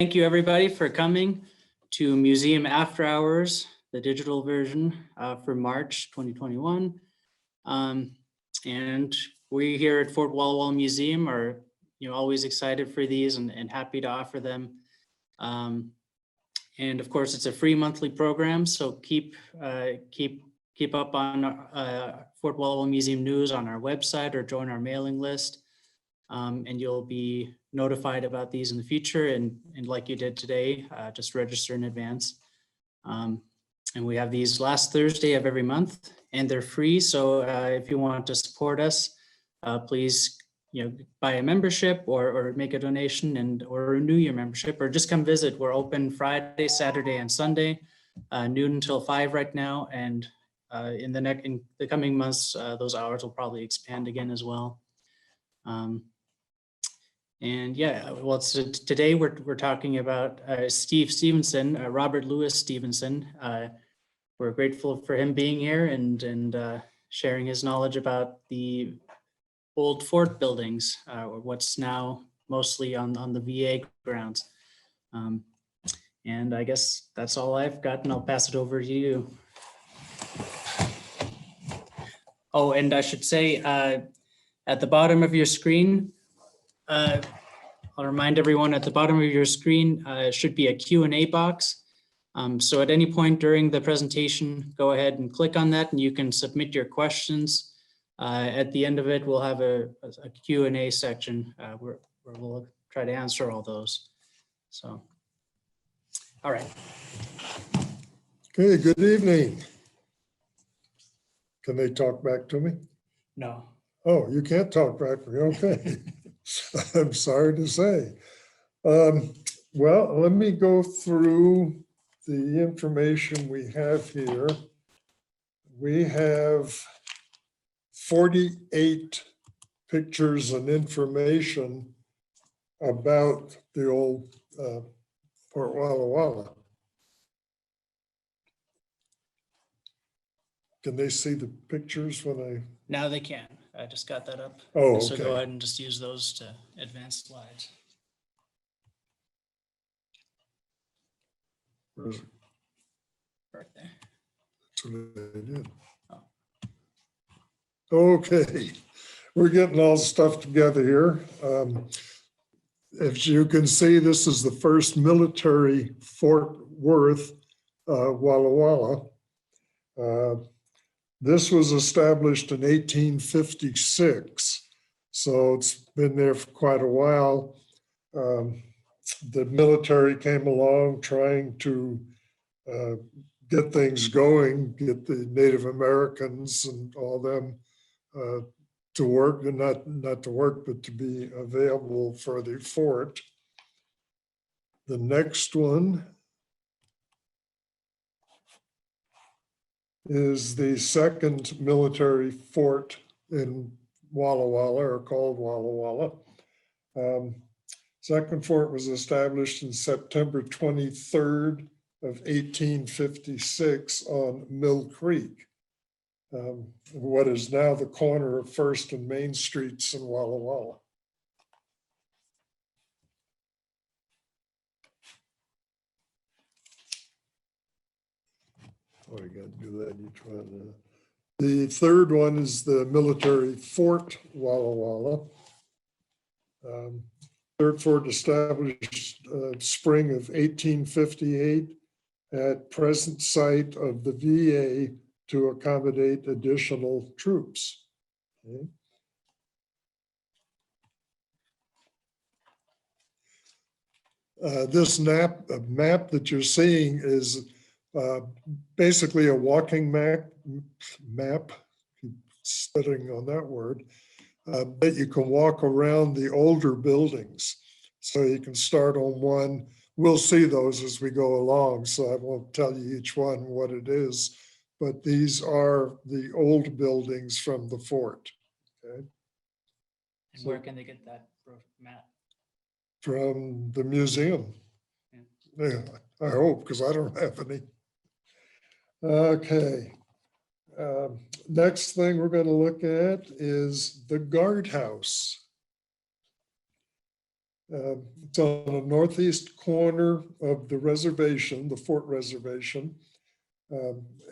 Thank you everybody for coming to Museum After Hours, the digital version for March 2021. And we here at Fort Walla Walla Museum are always excited for these and happy to offer them. And of course, it's a free monthly program, so keep up on Fort Walla Walla Museum news on our website or join our mailing list. And you'll be notified about these in the future, and like you did today, just register in advance. And we have these last Thursday of every month, and they're free. So if you want to support us, please buy a membership or make a donation or renew your membership, or just come visit. We're open Friday, Saturday, and Sunday, noon until 5 right now. And in the coming months, those hours will probably expand again as well. And yeah, well, so today we're talking about Steve Stevenson, Robert Louis Stevenson. We're grateful for him being here and sharing his knowledge about the old fort buildings, or what's now mostly on the VA grounds. And I guess that's all I've got, and I'll pass it over to you. Oh, and I should say, at the bottom of your screen, I'll remind everyone at the bottom of your screen should be a Q&A box. So at any point during the presentation, go ahead and click on that and you can submit your questions. At the end of it, we'll have a Q&A section where we'll try to answer all those. So, all right. Okay, good evening. Can they talk back to me? No. Oh, you can't talk back to me, okay. I'm sorry to say. Well, let me go through the information we have here. We have 48 pictures and information about the old Fort Walla Walla. Can they see the pictures when I? Now they can. I just got that up. Oh, so okay. Go ahead and just use those to advance slides. Where's it? Right there. That's what I did. Oh. Okay, we're getting all the stuff together here. As you can see, this is the first military Fort Worth, Walla Walla. This was established in 1856, so it's been there for quite a while. The military came along trying to get things going, get the Native Americans and all them to work, and not to work, but to be available for the fort. The next one is the second military fort in Walla Walla, or called Walla Walla. Second fort was established in September 23rd of 1856 on Mill Creek, what is now the corner of First and Main Streets in Walla Walla. Oh, you got to do that each one. The third one is the military Fort Walla Walla. Third fort established spring of 1858 at present site of the VA to accommodate additional troops. Okay. This map that you're seeing is basically a walking map, keep studying on that word, that you can walk around the older buildings. So you can start on one. We'll see those as we go along, so I won't tell you each one what it is, but these are the old buildings from the fort. Okay. And where can they get that map? From the museum. Yeah, I hope, because I don't have any. Okay. Next thing we're going to look at is the guardhouse. It's on the northeast corner of the reservation, the Fort Reservation,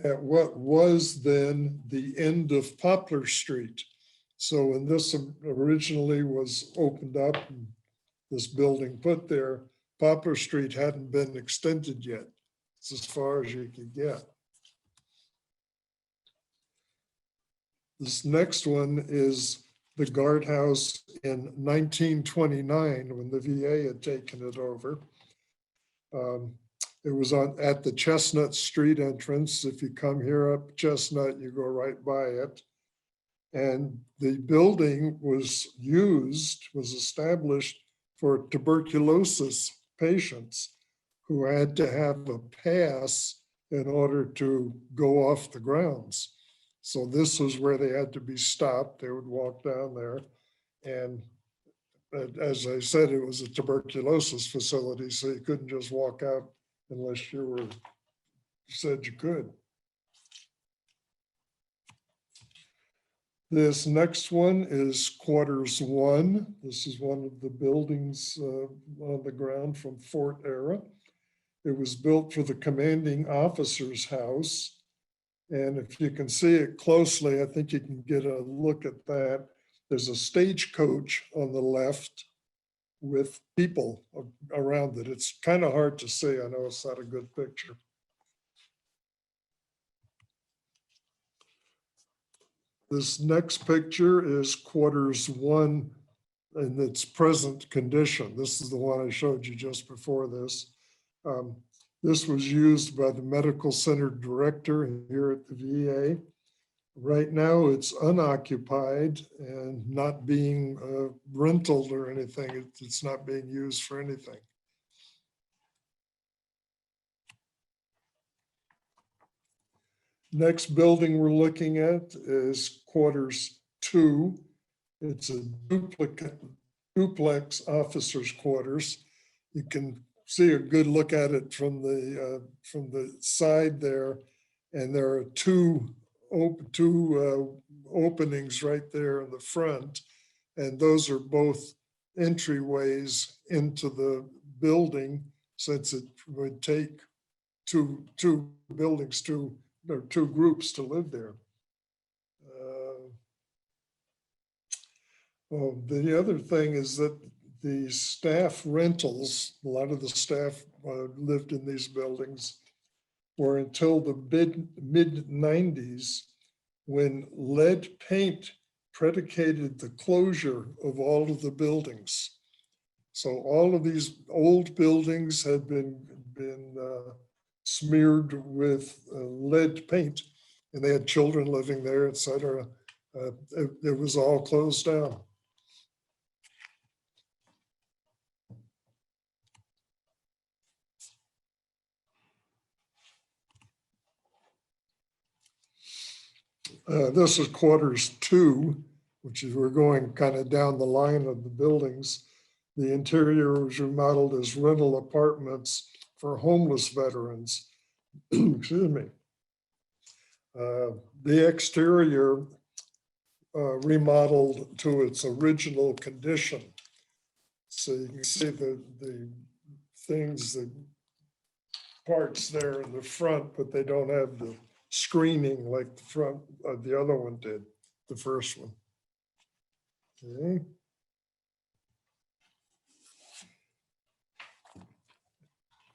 at what was then the end of Poplar Street. So when this originally was opened up, and this building put there, Poplar Street hadn't been extended yet. It's as far as you could get. This next one is the guardhouse in 1929 when the VA had taken it over. It was at the Chestnut Street entrance. If you come here up Chestnut, you go right by it. And the building was established for tuberculosis patients who had to have a pass in order to go off the grounds. So this was where they had to be stopped. They would walk down there. And as I said, it was a tuberculosis facility, so you couldn't just walk out unless you said you could. This next one is quarters 1. This is one of the buildings on the ground from Fort era. It was built for the commanding officer's house. And if you can see it closely, I think you can get a look at that. There's a stagecoach on the left with people around it. It's kind of hard to see. I know it's not a good picture. This next picture is quarters 1 in its present condition. This is the one I showed you just before this. This was used by the medical center director here at the VA. Right now it's unoccupied and not being rented or anything. It's not being used for anything. Next building we're looking at is quarters 2. It's a duplex officers' quarters. You can see a good look at it from the side there, and there are two openings right there in the front, and those are both entryways into the building, since it would take two buildings, two groups to live there. Well, the other thing is that the staff rentals, a lot of the staff lived in these buildings, were until the mid-90s, when lead paint predicated the closure of all of the buildings. So all of these old buildings had been smeared with lead paint, and they had children living there, et cetera. It was all closed down. This is quarters 2, which is, we're going kind of down the line of the buildings. The interior was remodeled as rental apartments for homeless veterans. Excuse me. The exterior remodeled to its original condition. So you can see the things, the parts there in the front, but they don't have the screening like the front of the other one did, the first one. Okay.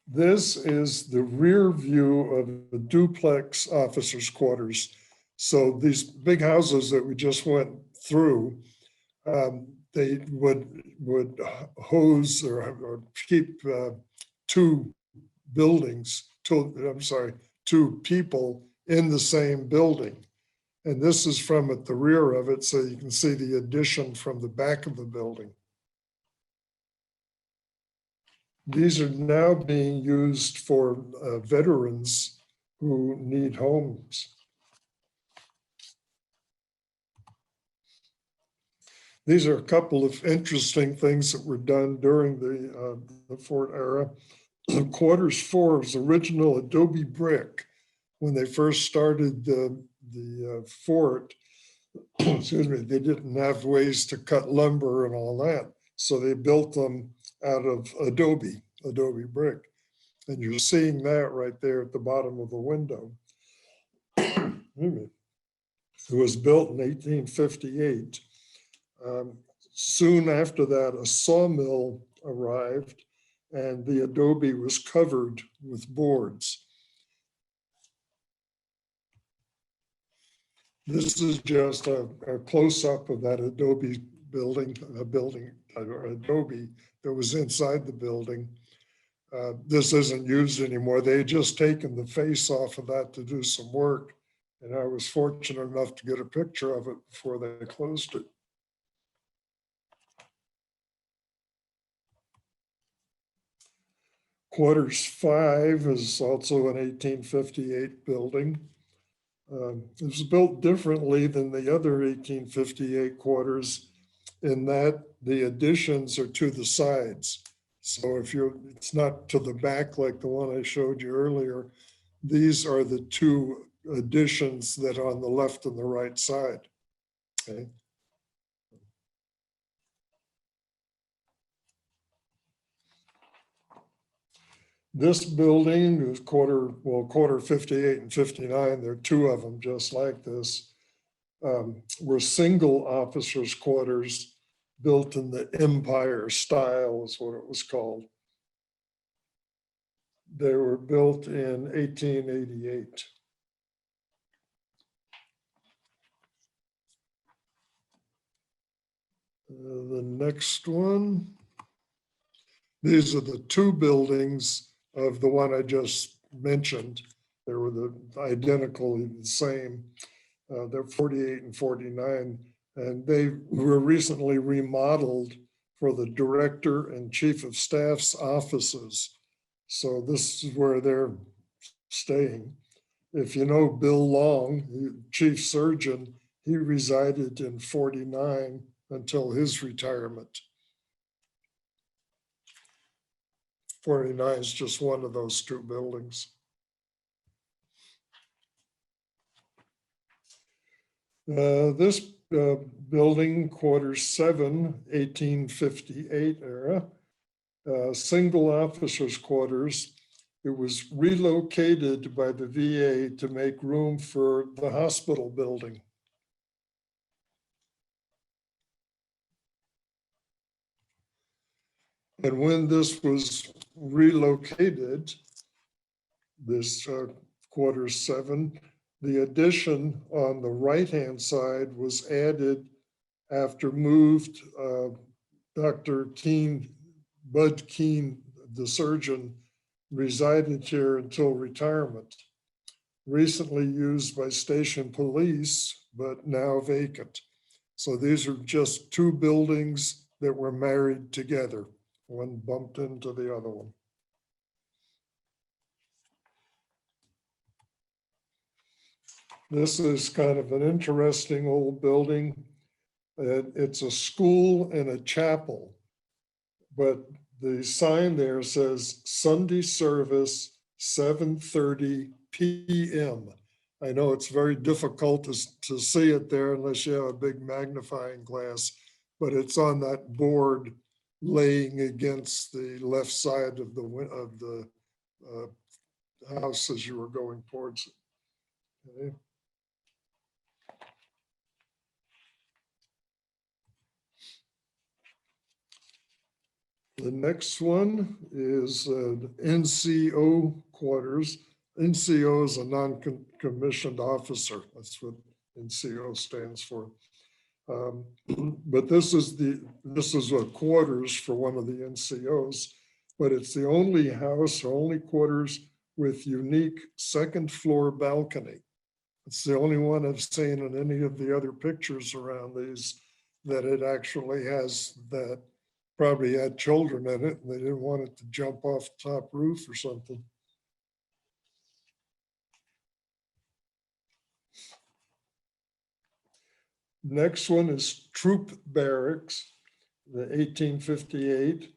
This is the rear view of the duplex officers' quarters. So these big houses that we just went through, they would hose or keep two people in the same building. And this is from at the rear of it, so you can see the addition from the back of the building. These are now being used for veterans who need homes. These are a couple of interesting things that were done during the Fort era. Quarters 4 is original adobe brick. When they first started the fort, excuse me, they didn't have ways to cut lumber and all that. So they built them out of adobe brick. And you're seeing that right there at the bottom of the window. It was built in 1858. Soon after that, a sawmill arrived and the adobe was covered with boards. This is just a close-up of that adobe building, adobe that was inside the building. This isn't used anymore. They had just taken the face off of that to do some work. And I was fortunate enough to get a picture of it before they closed it. Quarters 5 is also an 1858 building. It was built differently than the other 1858 quarters in that the additions are to the sides. So it's not to the back like the one I showed you earlier. These are the two additions that are on the left and the right side. Okay. This building is quarter 58 and 59. There are two of them just like this. Were single officers' quarters built in the Empire style is what it was called. They were built in 1888. The next one. These are the two buildings of the one I just mentioned. They were identically the same. They're 48 and 49, and they were recently remodeled for the director and chief of staff's offices. So this is where they're staying. If you know Bill Long, chief surgeon, he resided in 49 until his retirement. 49 is just one of those two buildings. This building, quarter 7, 1858 era, single officers' quarters. It was relocated by the VA to make room for the hospital building. And when this was relocated, this quarter 7, the addition on the right-hand side was added after moved Dr. Keene, Bud Keene, the surgeon, resided here until retirement. Recently used by station police, but now vacant. So these are just two buildings that were married together. One bumped into the other one. This is kind of an interesting old building. It's a school and a chapel, but the sign there says Sunday service, 7:30 p.m. I know it's very difficult to see it there unless you have a big magnifying glass, but it's on that board laying against the left side of the house as you were going towards it. Okay. The next one is NCO quarters. NCO is a non-commissioned officer. That's what NCO stands for. But this is a quarters for one of the NCOs, but it's the only house or only quarters with unique second floor balcony. It's the only one I've seen in any of the other pictures around these that it actually has that. Probably had children in it and they didn't want it to jump off the top roof or something. Next one is troop barracks, the 1858.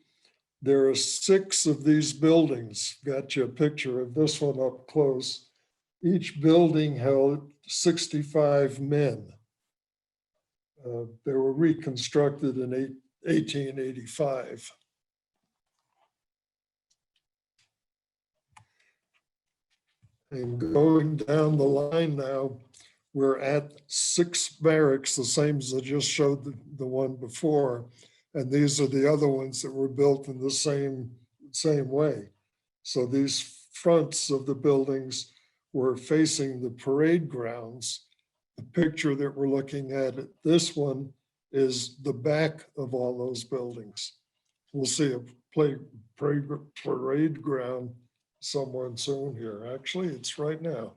There are 6 of these buildings. Got you a picture of this one up close. Each building held 65 men. They were reconstructed in 1885. And going down the line now, we're at 6 barracks, the same as I just showed the one before. And these are the other ones that were built in the same way. So these fronts of the buildings were facing the parade grounds. The picture that we're looking at, this one, is the back of all those buildings. We'll see a parade ground somewhere soon here. Actually, it's right now.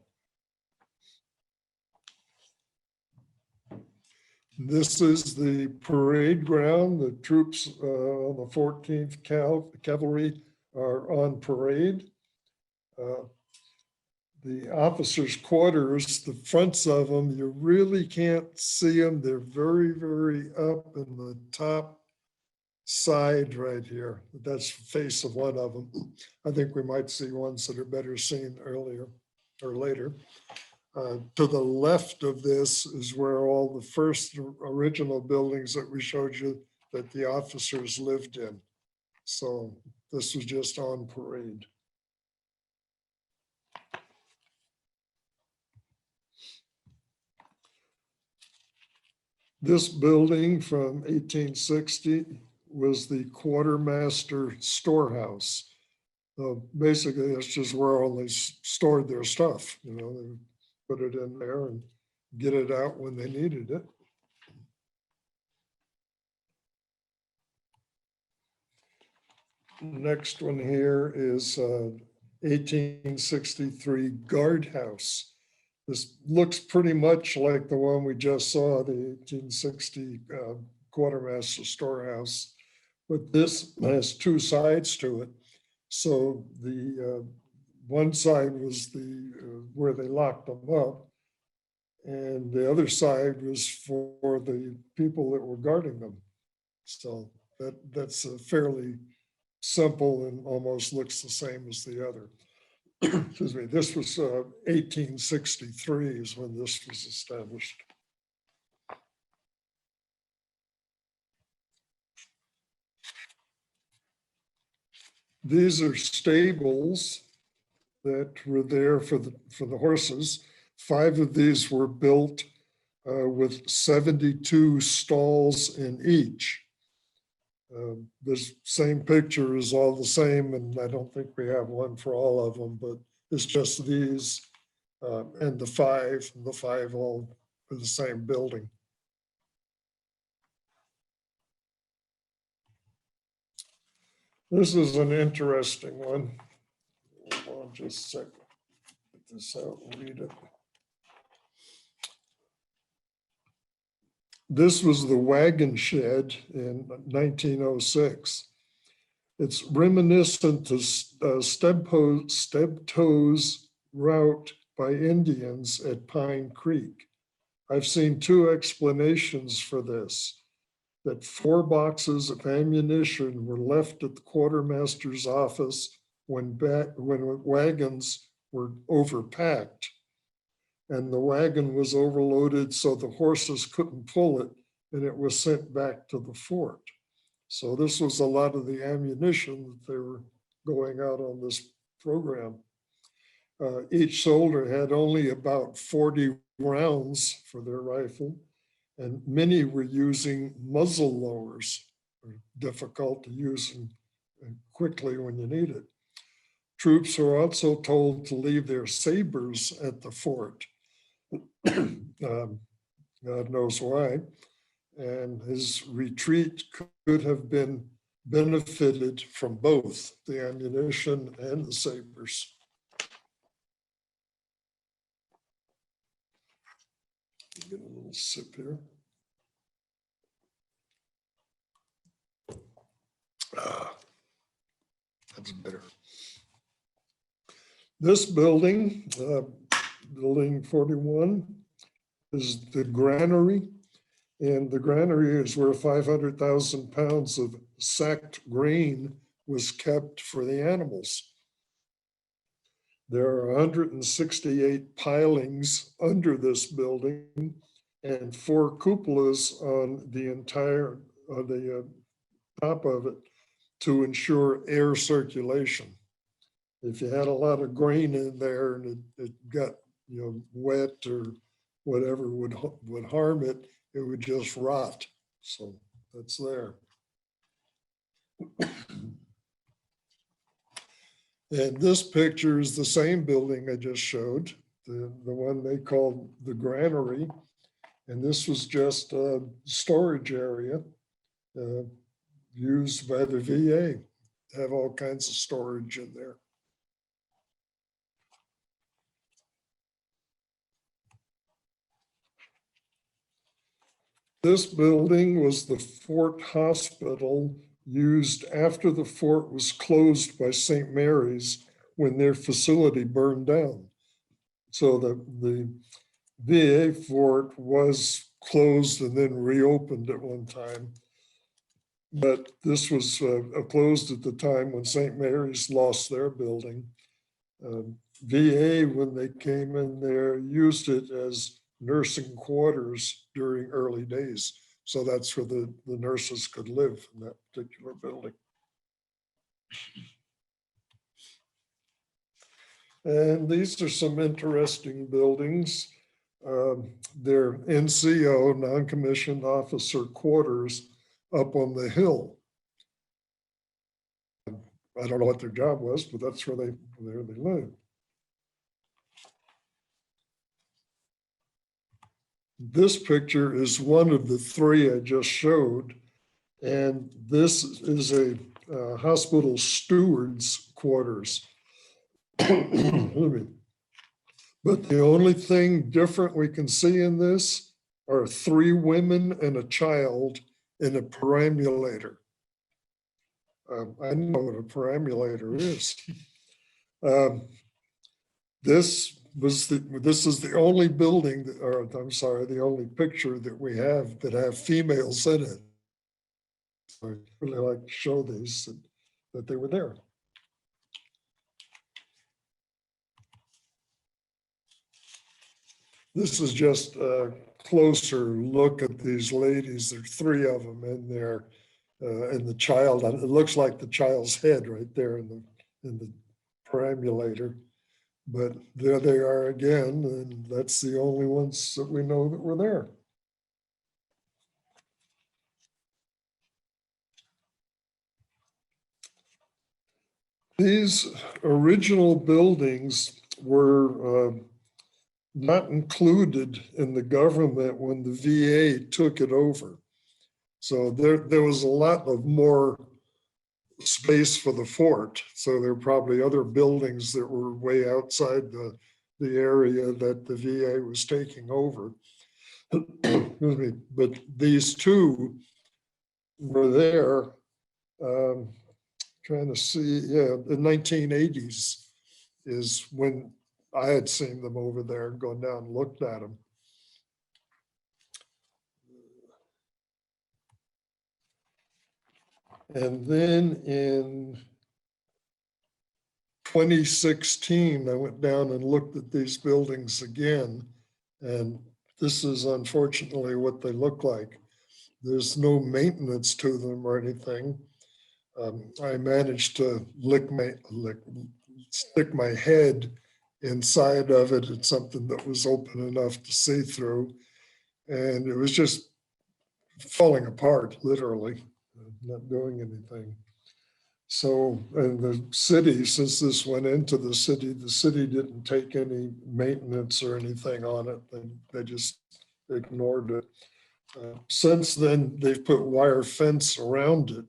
This is the parade ground. The troops on the 14th Cavalry are on parade. The officers' quarters, the fronts of them, you really can't see them. They're very, very up in the top side right here. That's the face of one of them. I think we might see ones that are better seen earlier or later. To the left of this is where all the first original buildings that we showed you that the officers lived in. So this was just on parade. This building from 1860 was the quartermaster storehouse. Basically, that's just where all they stored their stuff. You know, they put it in there and get it out when they needed it. Next one here is 1863 guardhouse. This looks pretty much like the one we just saw, the 1860 quartermaster storehouse, but this has 2 sides to it. So the one side was the where they locked them up, and the other side was for the people that were guarding them. So that's a fairly simple and almost looks the same as the other. Excuse me, this was 1863 is when this was established. These are stables that were there for the horses. 5 of these were built with 72 stalls in each. This same picture is all the same, and I don't think we have one for all of them, but it's just these and the 5 all for the same building. This is an interesting one. Hold on just a second. Get this out and read it. This was the wagon shed in 1906. It's reminiscent to Stebtoes route by Indians at Pine Creek. I've seen 2 explanations for this, that 4 boxes of ammunition were left at the quartermaster's office when wagons were overpacked. And the wagon was overloaded, so the horses couldn't pull it, and it was sent back to the fort. So this was a lot of the ammunition that they were going out on this program. Each soldier had only about 40 rounds for their rifle, and many were using muzzle lowers, difficult to use and quickly when you need it. Troops were also told to leave their sabers at the fort. God knows why. And his retreat could have been benefited from both the ammunition and the sabers. Get a little sip here. That's better. This building, building 41, is the granary. And the granary is where 500,000 pounds of sacked grain was kept for the animals. There are 168 pilings under this building and 4 cupolas on the entire, the top of it to ensure air circulation. if you had a lot of grain in there and it got, wet or whatever would harm it, it would just rot. So that's there. And this picture is the same building I just showed, the one they called the granary. And this was just a storage area used by the VA. Have all kinds of storage in there. This building was the Fort Hospital, used after the fort was closed by St. Mary's when their facility burned down. So the VA fort was closed and then reopened at one time. But this was closed at the time when St. Mary's lost their building. VA, when they came in there, used it as nursing quarters during early days. So that's where the nurses could live in that particular building. And these are some interesting buildings. They're NCO, non-commissioned officer quarters, up on the hill. I don't know what their job was, but that's where they lived. This picture is one of the three I just showed, and this is a hospital steward's quarters. But the only thing different we can see in this are 3 women and a child in a perambulator. I know what a perambulator is. This is the only building, the only picture that we have that have females in it. So I really like to show these that they were there. This is just a closer look at these ladies. There are 3 of them in there, and the child. It looks like the child's head right there in the perambulator. But there they are again, and that's the only ones that we know that were there. These original buildings were not included in the government when the VA took it over. So there was a lot of more space for the fort. So there were probably other buildings that were way outside the area that the VA was taking over. Excuse me. But these 2 were there. Trying to see, yeah, the 1980s is when I had seen them over there, gone down and looked at them. And then in 2016, I went down and looked at these buildings again. And this is unfortunately what they look like. There's no maintenance to them or anything. I managed to stick my head inside of it. It's something that was open enough to see through. And it was just falling apart, literally, not doing anything. So, and the city, since this went into the city didn't take any maintenance or anything on it. They just ignored it. Since then, they've put wire fence around it,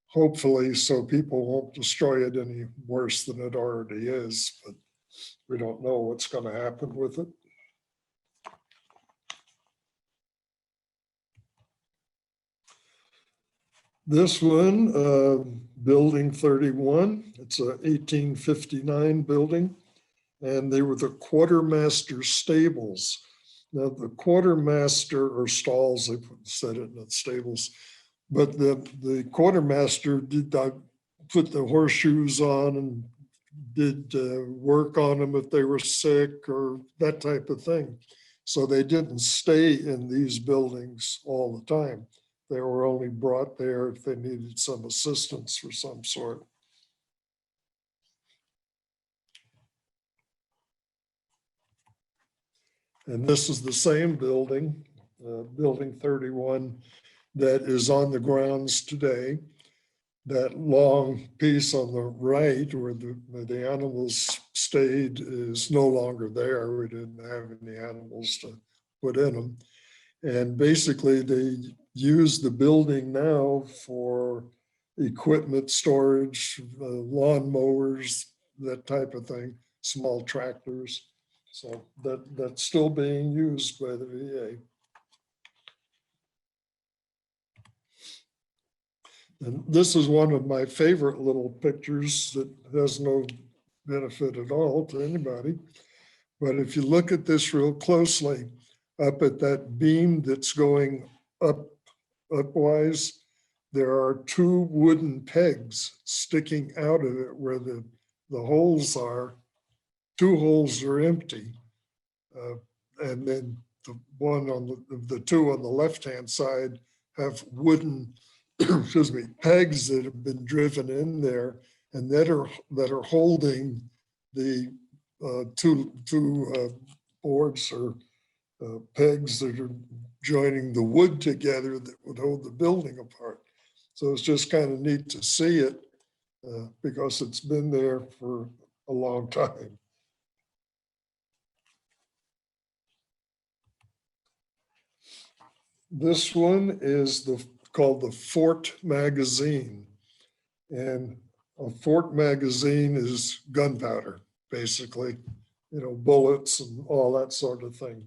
hopefully so people won't destroy it any worse than it already is, but we don't know what's going to happen with it. This one, building 31, it's a 1859 building, and they were the quartermaster stables. Now the quartermaster, or stalls, they said it, not stables, but the quartermaster did put the horseshoes on and did work on them if they were sick or that type of thing. So they didn't stay in these buildings all the time. They were only brought there if they needed some assistance of some sort. And this is the same building, Building 31, that is on the grounds today. That long piece on the right where the animals stayed is no longer there. We didn't have any animals to put in them. And basically they use the building now for equipment storage, lawn mowers, that type of thing, small tractors. So that's still being used by the VA. And this is one of my favorite little pictures that has no benefit at all to anybody. But if you look at this real closely, up at that beam that's going upwise, there are two wooden pegs sticking out of it where the holes are. Two holes are empty. And then the two on the left-hand side have wooden, excuse me, pegs that have been driven in there and that are holding the two boards or pegs that are joining the wood together that would hold the building apart. So it's just kind of neat to see it because it's been there for a long time. This one is called the Fort magazine. And a Fort magazine is gunpowder, basically, bullets and all that sort of thing.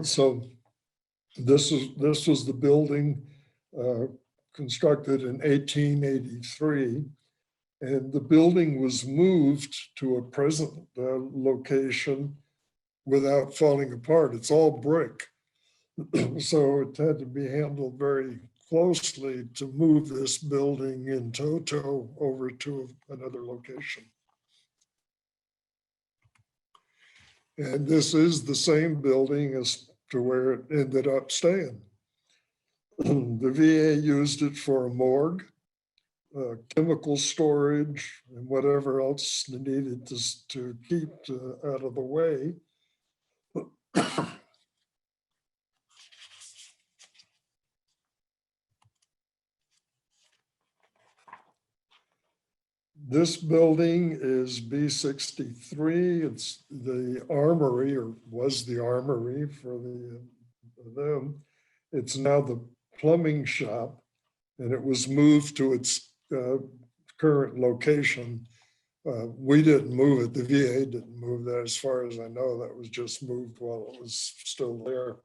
So this was the building constructed in 1883. And the building was moved to a present location without falling apart. It's all brick. So it had to be handled very closely to move this building in toto over to another location. And this is the same building as to where it ended up staying. The VA used it for a morgue, chemical storage, and whatever else they needed to keep out of the way. This building is B63. It's the armory, or was the armory for them. It's now the plumbing shop, and it was moved to its current location. We didn't move it. The VA didn't move that. As far as I know, that was just moved while it was still there.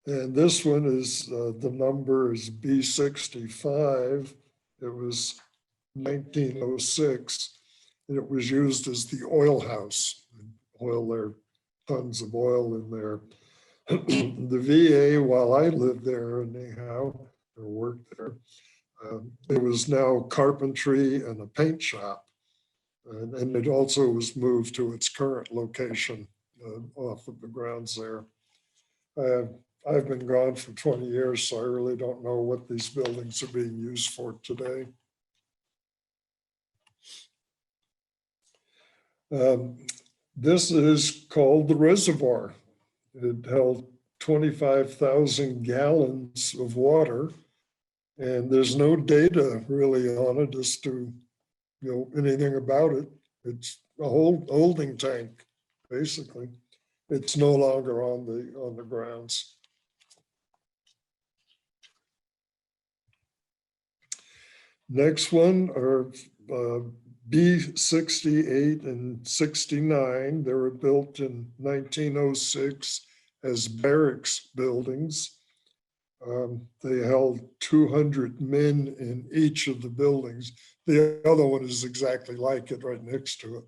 And this one is, the number is B65. It was 1906. And it was used as the oil house. Oil there, tons of oil in there. The VA, while I lived there anyhow, or worked there, it was now carpentry and a paint shop. And it also was moved to its current location off of the grounds there. I've been gone for 20 years, so I really don't know what these buildings are being used for today. This is called the reservoir. It held 25,000 gallons of water, and there's no data really on it as to anything about it. It's a holding tank, basically. It's no longer on the grounds. Next one are B68 and 69. They were built in 1906 as barracks buildings. They held 200 men in each of the buildings. The other one is exactly like it, right next to it,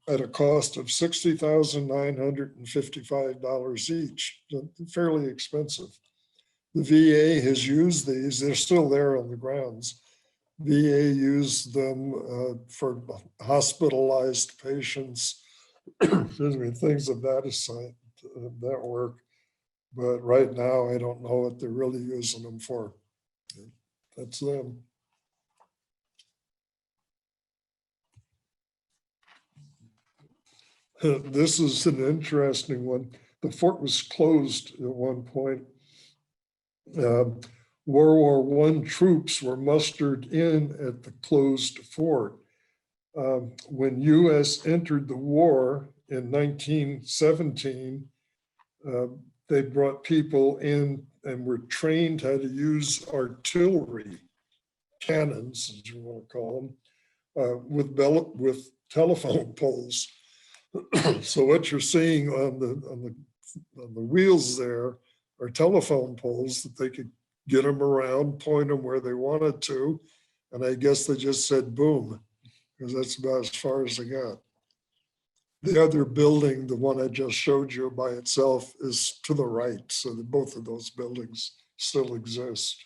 at a cost of $60,955 each, fairly expensive. The VA has used these. They're still there on the grounds. VA used them for hospitalized patients, excuse me, things of that work. But right now, I don't know what they're really using them for. That's them. This is an interesting one. The fort was closed at one point. World War I troops were mustered in at the closed fort. When U.S. entered the war in 1917, they brought people in and were trained how to use artillery, cannons, as you want to call them, with telephone poles. So what you're seeing on the wheels there are telephone poles that they could get them around, point them where they wanted to, and I guess they just said boom, because that's about as far as they got. The other building, the one I just showed you by itself, is to the right, so that both of those buildings still exist.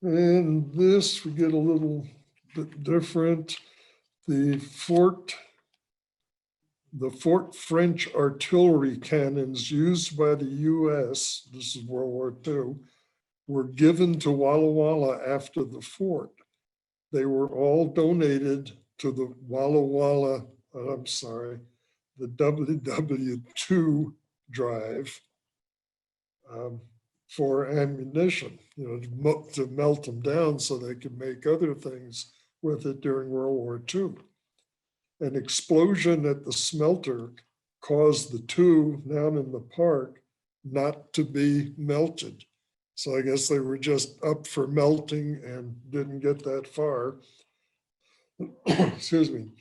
And this, we get a little bit different. The Fort French artillery cannons used by the US, this is World War II, were given to Walla Walla after the fort. They were all donated to the Walla Walla, the WW2 drive for ammunition, to melt them down so they could make other things with it during World War II. An explosion at the smelter caused the two down in the park not to be melted. So I guess they were just up for melting and didn't get that far. Excuse me.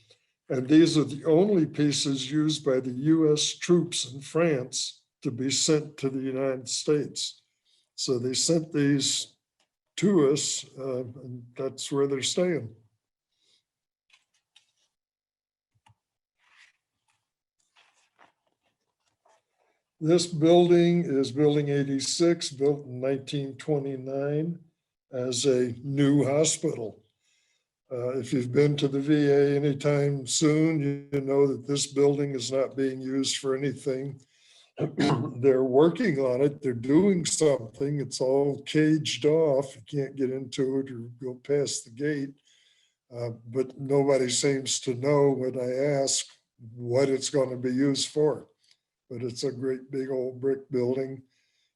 And these are the only pieces used by the US troops in France to be sent to the United States. So they sent these to us, and that's where they're staying. This building is Building 86, built in 1929 as a new hospital. If you've been to the VA anytime soon, you know that this building is not being used for anything. They're working on it. They're doing something. It's all caged off. You can't get into it or go past the gate. But nobody seems to know when I ask what it's going to be used for. But it's a great big old brick building.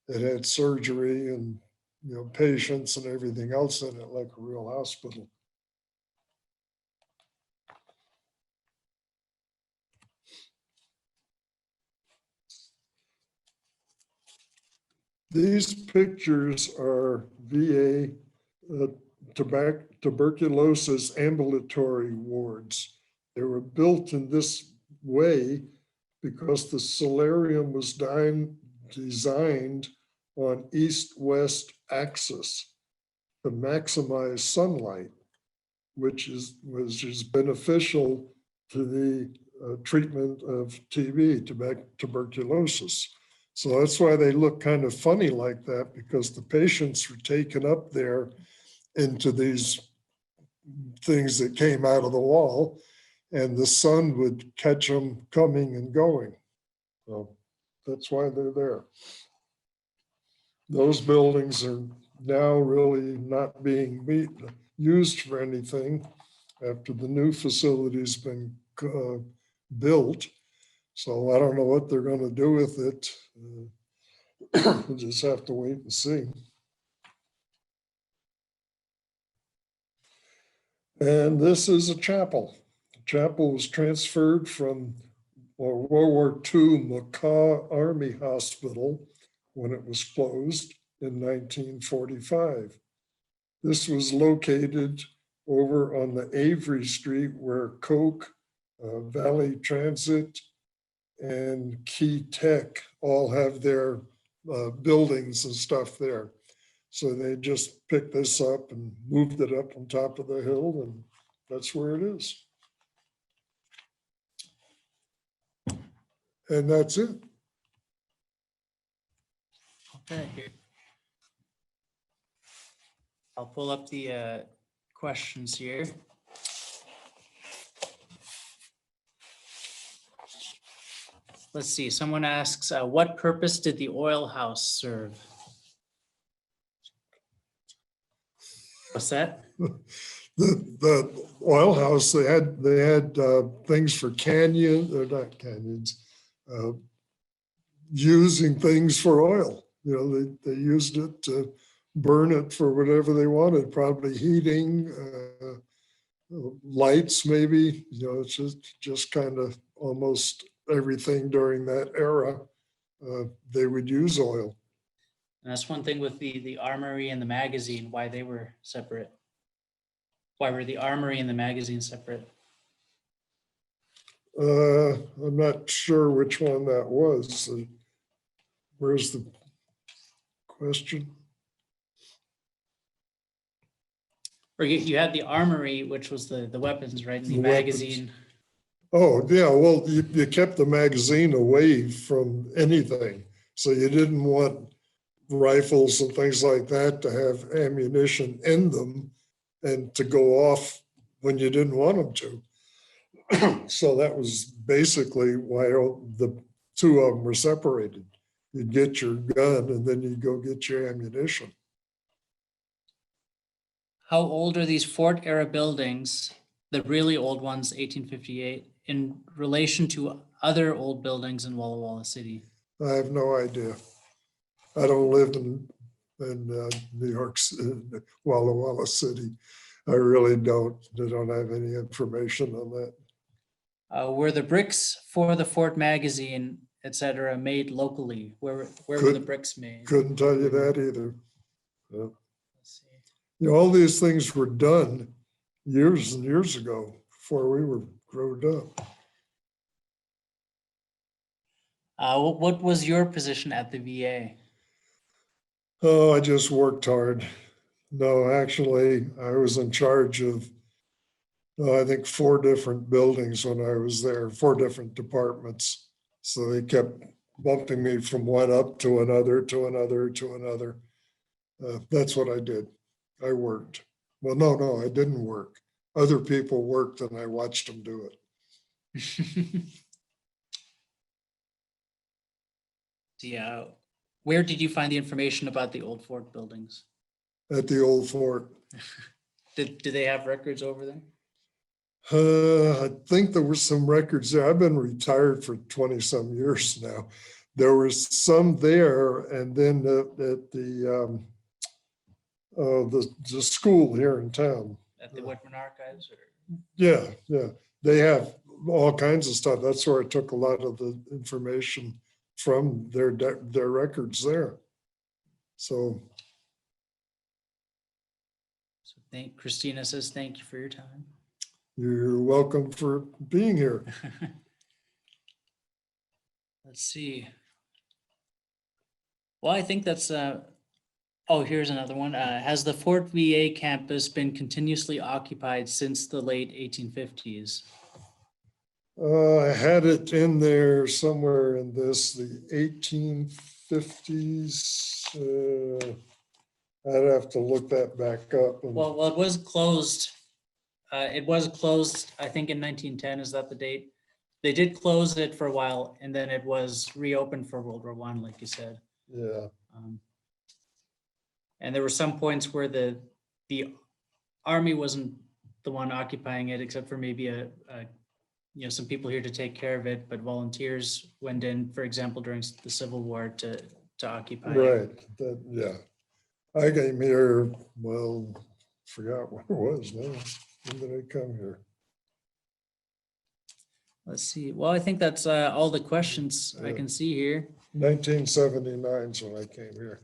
It had surgery and patients and everything else in it, like a real hospital. These pictures are VA tuberculosis ambulatory wards. They were built in this way because the solarium was designed on east-west axis to maximize sunlight, which is beneficial to the treatment of TB, tuberculosis. So that's why they look kind of funny like that, because the patients were taken up there into these things that came out of the wall, and the sun would catch them coming and going. So that's why they're there. Those buildings are now really not being used for anything after the new facility's been built. So I don't know what they're going to do with it. We'll just have to wait and see. And this is a chapel. The chapel was transferred from World War II MAH Army Hospital when it was closed in 1945. This was located over on the Avery Street where Coke, Valley Transit, and Key Tech all have their buildings and stuff there. So they just picked this up and moved it up on top of the hill, and that's where it is. And that's it. Okay. I'll pull up the questions here. Let's see, someone asks, what purpose did the oil house serve? What's that? The oil house, they had things for they're not canyons, using things for oil. You know, they used it to burn it for whatever they wanted, probably heating, lights maybe. You know, it's just kind of almost everything during that era. They would use oil. And that's one thing with the armory and the magazine, why they were separate. Why were the armory and the magazine separate? I'm not sure which one that was. Where's the question? Or you had the armory, which was the weapons, right? And the The weapons. magazine. Oh, yeah, well, you kept the magazine away from anything. So you didn't want rifles and things like that to have ammunition in them and to go off when you didn't want them to. So that was basically why the two of them were separated. You'd get your gun and then you'd go get your ammunition. How old are these fort era buildings, the really old ones, 1858, in relation to other old buildings in Walla Walla City? I have no idea. I don't live in New York, Walla Walla City. I really don't. I don't have any information on that. Were the bricks for the fort magazine, et cetera, made locally? Where were the bricks made? Couldn't tell you that either. Yeah. Let's see. You know, all these things were done years and years ago before we were grown up. What was your position at the VA? Oh, I just worked hard. No, actually, I was in charge of, I think, 4 different buildings when I was there, 4 different departments. So they kept bumping me from one up to another, to another, to another. That's what I did. I worked. Well, no, I didn't work. Other people worked and I watched them do it. Yeah. Where did you find the information about the old fort buildings? At the old fort. Do they have records over there? I think there were some records there. I've been retired for 20-some years now. There was some there, and then at the school here in town. At the Whitman Archives? Or? Yeah. They have all kinds of stuff. That's where I took a lot of the information from their records there. So Christina says, thank you for your time. you're welcome for being here. Let's see. Well, I think that's, oh, here's another one. Has the Fort VA campus been continuously occupied since the late 1850s? I had it in there somewhere in this, the 1850s. I'd have to look that back up. Well, it was closed. It was closed, I think, in 1910. Is that the date? They did close it for a while, and then it was reopened for World War I, like you said. Yeah. And there were some points where the Army wasn't the one occupying it, except for maybe some people here to take care of it, but volunteers went in, for example, during the Civil War to occupy it. Right. Yeah. I came here, well, forgot what it was now. When did I come here? Let's see. Well, I think that's all the questions I can see here. 1979 is when I came here.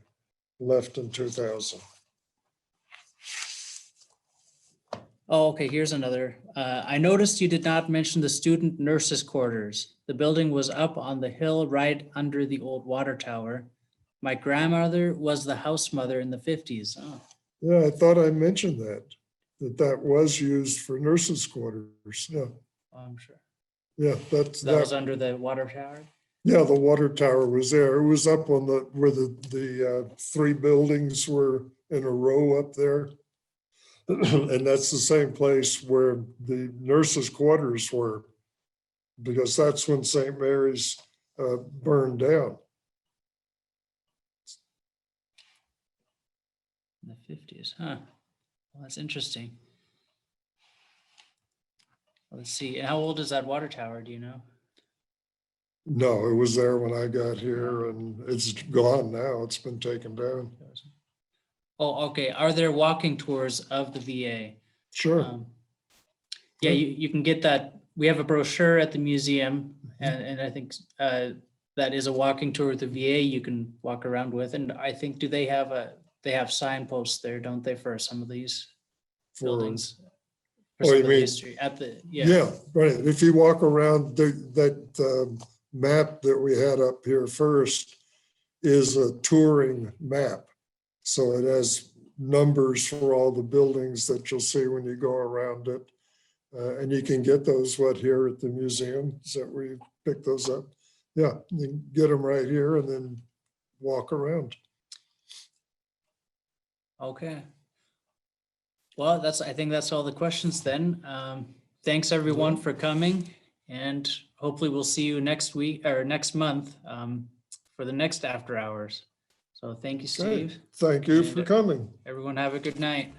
Left in 2000. Oh, okay, here's another. I noticed you did not mention the student nurses' quarters. The building was up on the hill right under the old water tower. My grandmother was the house mother in the 50s. Oh. Yeah, I thought I mentioned that was used for nurses' quarters. Yeah. Oh, I'm sure. Yeah, that was under the water tower? Yeah, the water tower was there. It was up on where the 3 buildings were in a row up there. And that's the same place where the nurses' quarters were, because that's when St. Mary's burned down. In the 50s, huh? Well, that's interesting. Let's see. And how old is that water tower? Do you know? No, it was there when I got here and it's gone now. It's been taken down. Oh, okay. Are there walking tours of the VA? Sure. Yeah, you can get that. We have a brochure at the museum, and I think that is a walking tour of the VA you can walk around with. And I think, they have signposts there, don't they, for some of these buildings? For Oh, some you of the mean- history at the, Yeah, right. If you walk around, that map that we had up here first is a touring map. So it has numbers for all the buildings that you'll see when you go around it. And you can get those here at the museum. Is that where you pick those up? Yeah, you can get them right here and then walk around. Okay. Well, I think that's all the questions then. Thanks everyone for coming, and hopefully we'll see you next week or next month for the next after hours. So thank you, Okay. Steve. Thank you for coming. Everyone have a good night.